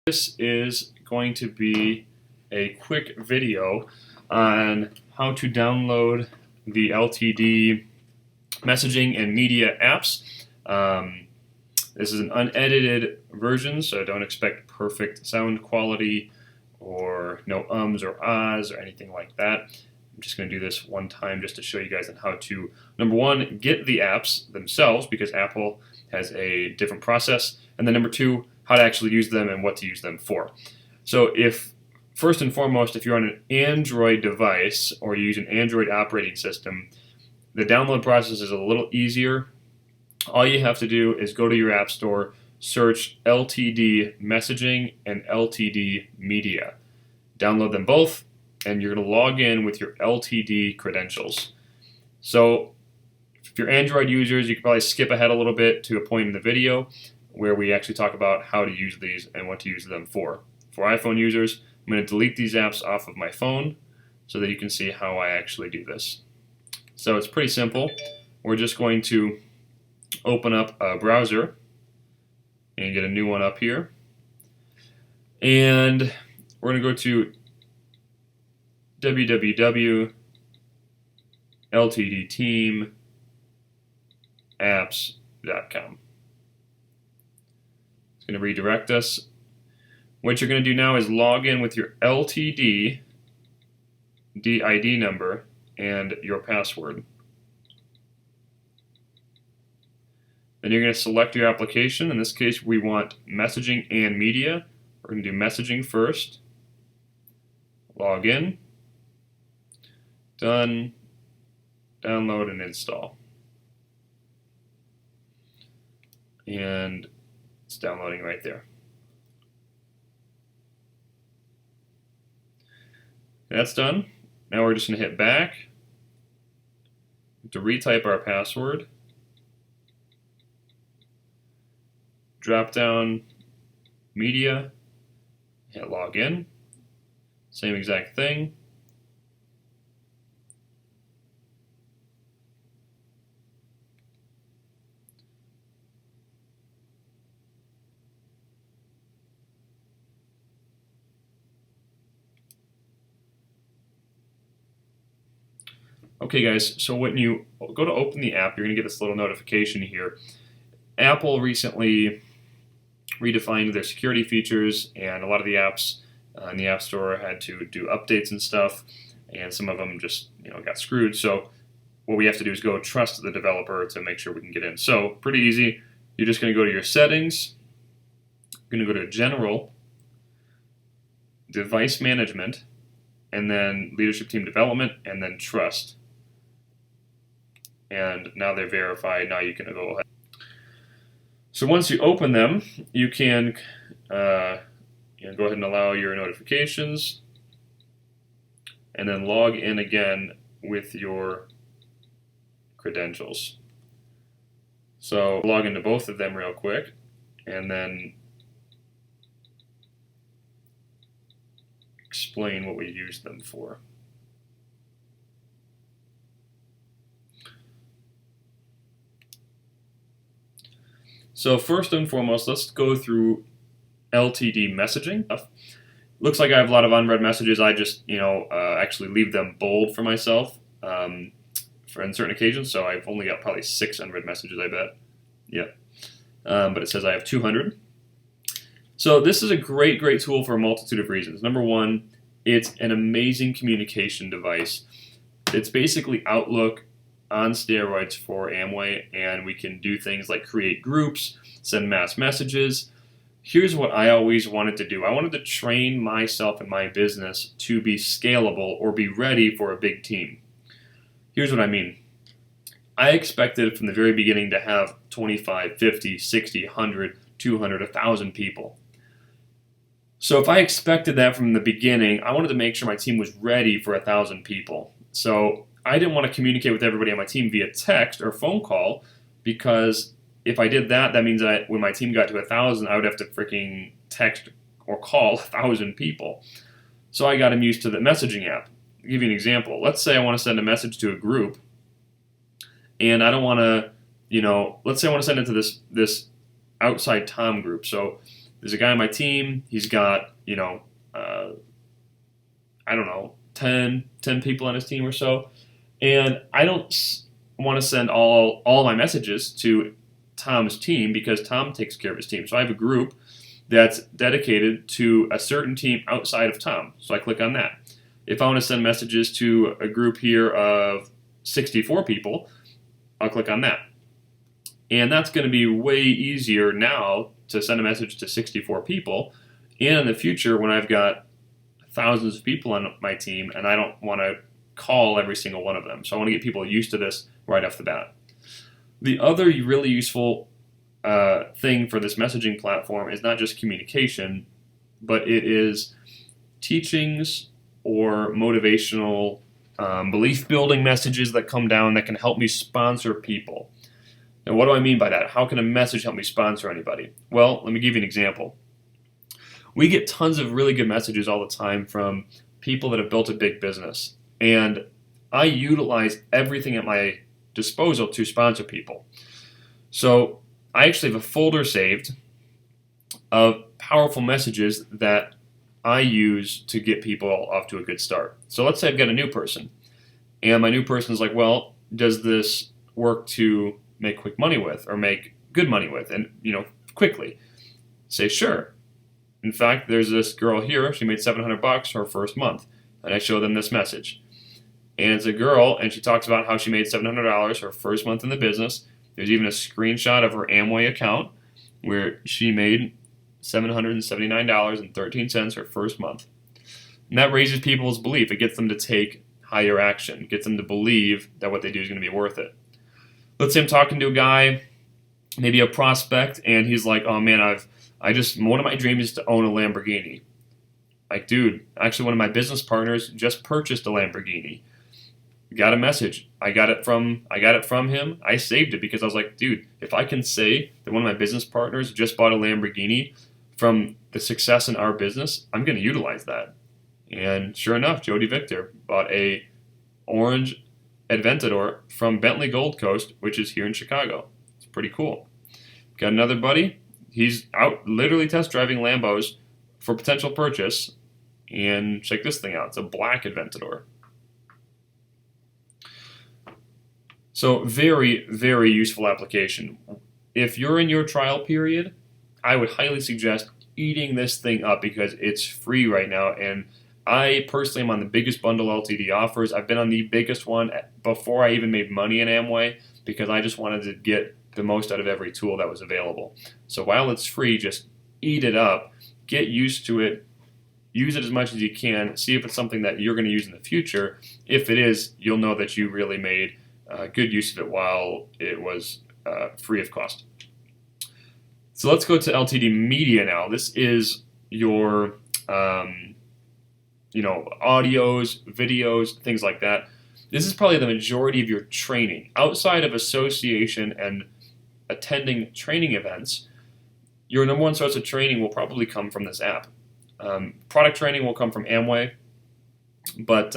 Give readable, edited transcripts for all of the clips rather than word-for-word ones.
This is going to be a quick video on how to download the LTD Messaging and Media apps. This is an unedited version, so don't expect perfect sound quality or no ums or ahs or anything like that. I'm just going to do this one time just to show you guys on how to, number one, get the apps themselves, because Apple has a different process, and then number two, how to actually use them and what to use them for. So first and foremost, if you're on an Android device or you use an Android operating system, the download process is a little easier. All you have to do is go to your app store, search LTD Messaging and LTD Media. Download them both, and you're going to log in with your LTD credentials. So if you're Android users, you can probably skip ahead a little bit to a point in the video where we actually talk about how to use these and what to use them for. For iPhone users, I'm going to delete these apps off of my phone so that you can see how I actually do this. So it's pretty simple. We're just going to open up a browser and get a new one up here. And we're going to go to www.ltdteamapps.com. It's going to redirect us. What you're going to do now is log in with your LTD DID number and your password. Then you're going to select your application. In this case, we want messaging and media. We're going to do messaging first. Log in. Done. Download and install. And it's downloading right there. That's done. Now we're just going to hit back to retype our password. Drop down media, hit login. Same exact thing. Okay guys, so when you go to open the app, you're going to get this little notification here. Apple recently redefined their security features, and a lot of the apps in the App Store had to do updates and stuff, and some of them just got screwed. So what we have to do is go trust the developer to make sure we can get in. So pretty easy. You're just going to go to your settings. You're going to go to General, Device Management, and then Leadership Team Development, and then Trust. And now they're verified. Now you can go ahead. So once you open them, you can go ahead and allow your notifications, and then log in again with your credentials. So log into both of them real quick, and then explain what we use them for. So first and foremost, let's go through LTD messaging. Looks like I have a lot of unread messages. I just, actually leave them bold for myself for certain occasions. So I've only got probably 6 unread messages, I bet. Yeah. But it says I have 200. So this is a great tool for a multitude of reasons. Number one, it's an amazing communication device. It's basically Outlook on steroids for Amway, and we can do things like create groups, send mass messages. Here's what I always wanted to do. I wanted to train myself and my business to be scalable or be ready for a big team. Here's what I mean. I expected from the very beginning to have 25, 50, 60, 100, 200, 1,000 people. So if I expected that from the beginning, I wanted to make sure my team was ready for 1,000 people. So I didn't want to communicate with everybody on my team via text or phone call, because if I did that, that means that when my team got to 1,000, I would have to freaking text or call 1,000 people. So I got them used to the messaging app. I'll give you an example. Let's say I want to send a message to a group, and I don't want to, let's say I want to send it to this outside Tom group. So there's a guy on my team. He's got, I don't know, 10 people on his team or so. And I don't want to send all my messages to Tom's team because Tom takes care of his team. So I have a group that's dedicated to a certain team outside of Tom. So I click on that. If I want to send messages to a group here of 64 people, I'll click on that. And that's going to be way easier now to send a message to 64 people. And in the future, when I've got thousands of people on my team and I don't want to call every single one of them. So I want to get people used to this right off the bat. The other really useful thing for this messaging platform is not just communication, but it is teachings or motivational belief-building messages that come down that can help me sponsor people. Now, what do I mean by that? How can a message help me sponsor anybody? Well, let me give you an example. We get tons of really good messages all the time from people that have built a big business, and I utilize everything at my disposal to sponsor people. So I actually have a folder saved of powerful messages that I use to get people off to a good start. So let's say I've got a new person, and my new person is like, well, does this work to make quick money with or make good money with, and quickly? Say sure. In fact, there's this girl here, she made $700 her first month, and I show them this message. And it's a girl, and she talks about how she made $700 her first month in the business. There's even a screenshot of her Amway account where she made $779.13 her first month. And that raises people's belief. It gets them to take higher action. It gets them to believe that what they do is going to be worth it. Let's say I'm talking to a guy, maybe a prospect, and he's like, oh man, one of my dreams is to own a Lamborghini. Like, dude, actually one of my business partners just purchased a Lamborghini. Got a message. I got it from him. I saved it because I was like, dude, if I can say that one of my business partners just bought a Lamborghini from the success in our business, I'm going to utilize that. And sure enough, Jody Victor bought a orange Aventador from Bentley Gold Coast, which is here in Chicago. It's pretty cool. Got another buddy. He's out literally test driving Lambos for potential purchase. And check this thing out. It's a black Aventador. So very, very useful application. If you're in your trial period, I would highly suggest eating this thing up because it's free right now. And I personally am on the biggest bundle LTD offers. I've been on the biggest one before I even made money in Amway because I just wanted to get the most out of every tool that was available. So while it's free, just eat it up, get used to it, use it as much as you can, see if it's something that you're going to use in the future. If it is, you'll know that you really made good use of it while it was free of cost. So let's go to LTD Media now. This is your audios, videos, things like that. This is probably the majority of your training. Outside of association and attending training events, your number one source of training will probably come from this app. Product training will come from Amway, but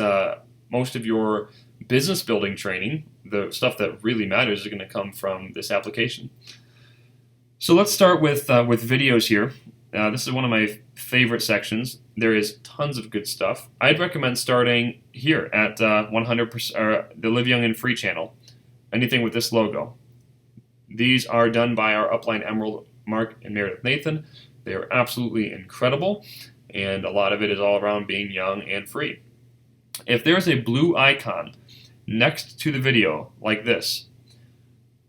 most of your business building training, the stuff that really matters, is going to come from this application. So let's start with videos here. This is one of my favorite sections. There is tons of good stuff. I'd recommend starting here at 100%, the Live Young and Free channel. Anything with this logo. These are done by our upline Emerald, Mark, and Meredith Nathan. They are absolutely incredible, and a lot of it is all around being young and free. If there's a blue icon next to the video, like this,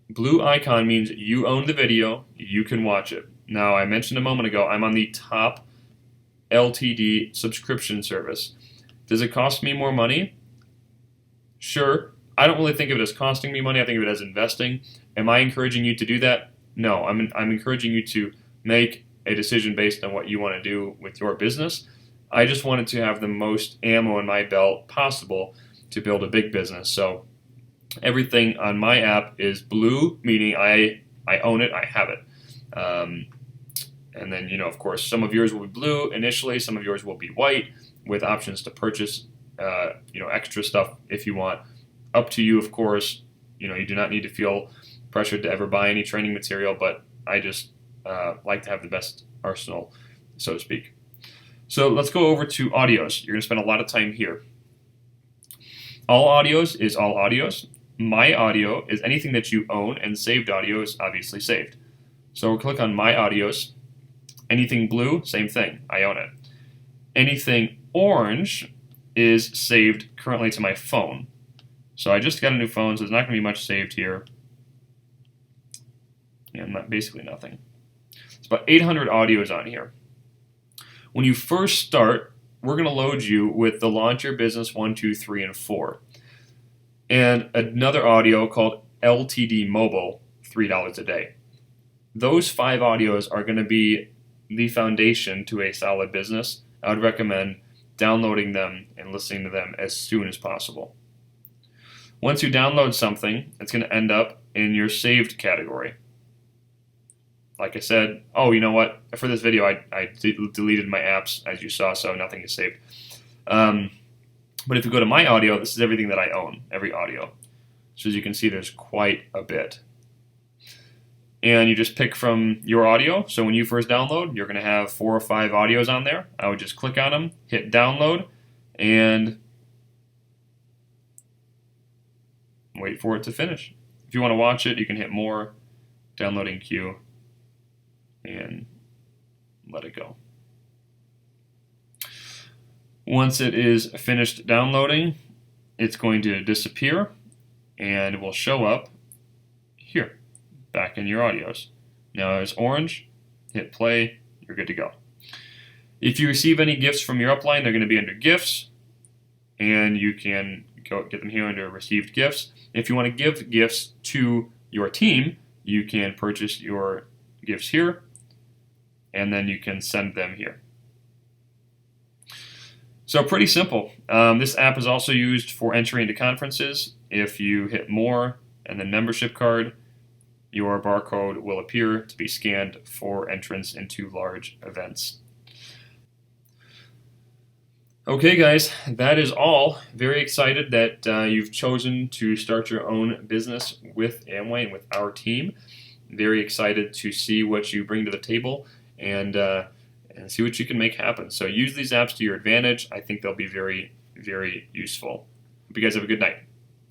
blue icon means you own the video, you can watch it. Now, I mentioned a moment ago, I'm on the top LTD subscription service. Does it cost me more money? Sure. I don't really think of it as costing me money. I think of it as investing. Am I encouraging you to do that? No. I'm encouraging you to make a decision based on what you want to do with your business. I just wanted to have the most ammo in my belt possible to build a big business. So everything on my app is blue, meaning I own it, I have it. And then, of course, some of yours will be blue initially, some of yours will be white with options to purchase, extra stuff if you want. Up to you, of course. You do not need to feel pressured to ever buy any training material, but I just like to have the best arsenal, so to speak. So let's go over to audios. You're going to spend a lot of time here. All audios is all audios. My audio is anything that you own, and saved audio is obviously saved. So we'll click on My Audios. Anything blue, same thing, I own it. Anything orange is saved currently to my phone. So I just got a new phone, so there's not going to be much saved here. Yeah, basically nothing. It's about 800 audios on here. When you first start, we're going to load you with the Launch Your Business 1, 2, 3, and 4. And another audio called LTD Mobile, $3 a day. Those 5 audios are going to be the foundation to a solid business. I would recommend downloading them and listening to them as soon as possible. Once you download something, it's going to end up in your saved category. Like I said, oh, you know what? For this video, I deleted my apps, as you saw, so nothing is saved. But if you go to My Audio, this is everything that I own, every audio. So as you can see, there's quite a bit. And you just pick from your audio. So when you first download, you're going to have 4 or 5 audios on there. I would just click on them, hit download, and wait for it to finish. If you want to watch it, you can hit more, downloading queue, and let it go. Once it is finished downloading, it's going to disappear and it will show up here, back in your audios. Now it's orange, hit play, you're good to go. If you receive any gifts from your upline, they're going to be under gifts, and you can go get them here under received gifts. If you want to give gifts to your team, you can purchase your gifts here, and then you can send them here. So pretty simple. This app is also used for entry into conferences. If you hit more and then membership card, your barcode will appear to be scanned for entrance into large events. Okay guys, that is all. Very excited that you've chosen to start your own business with Amway and with our team. Very excited to see what you bring to the table and see what you can make happen. So use these apps to your advantage. I think they'll be very, very useful. Hope you guys have a good night.